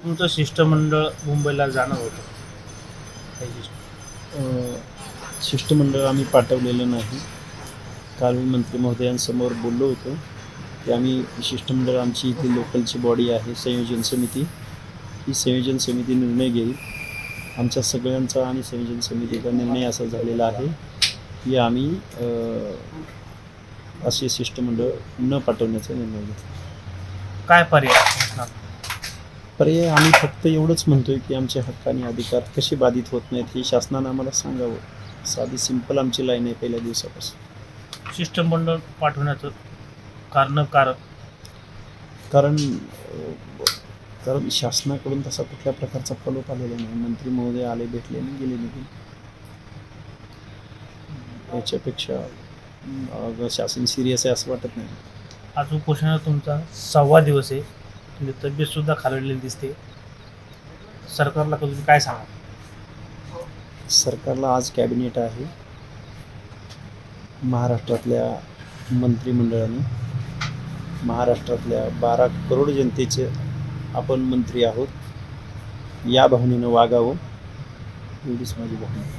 तुमचं शिष्टमंडळ मुंबईला जाणार होतं शिष्टमंडळ आम्ही पाठवलेलं नाही. काल मी मंत्री महोदयांसमोर बोललो होतो की आम्ही शिष्टमंडळ, आमची इथली लोकलची बॉडी आहे संयोजन समिती, ही संयोजन समिती निर्णय घेईल. आमच्या सगळ्यांचा आणि संयोजन समितीचा निर्णय असा झालेला आहे की आम्ही असे शिष्टमंडळ न पाठवण्याचा निर्णय घेतला. काय पर्याय असणार? पर्याय आम्ही फक्त एवढंच म्हणतोय की आमचे हक्क आणि अधिकार कसे बाधित होत नाहीत हे शासनानं आम्हाला सांगावं. साधी सिंपल आमची लाईन आहे पहिल्या दिवसापासून. शिष्टमंडळ पाठवण्याचं कारण कारण शासनाकडून तसा कुठल्या प्रकारचा फॉलोअप आलेला नाही. मंत्री महोदय आले, भेटले आणि गेले निघून. याच्यापेक्षा शासन सिरियस आहे असं वाटत नाही. आज उपोषणाचा तुमचा 6वा दिवस आहे. तुमची तब्येतसुद्धा खालवलेली दिसते. सरकारला तुम्ही काय सांगा? सरकारला आज कॅबिनेट आहे. महाराष्ट्रातल्या मंत्रिमंडळाने, महाराष्ट्रातल्या 12 करोड जनतेचे आपण मंत्री आहोत या भावनेनं वागावं, एवढीच माझी भावना.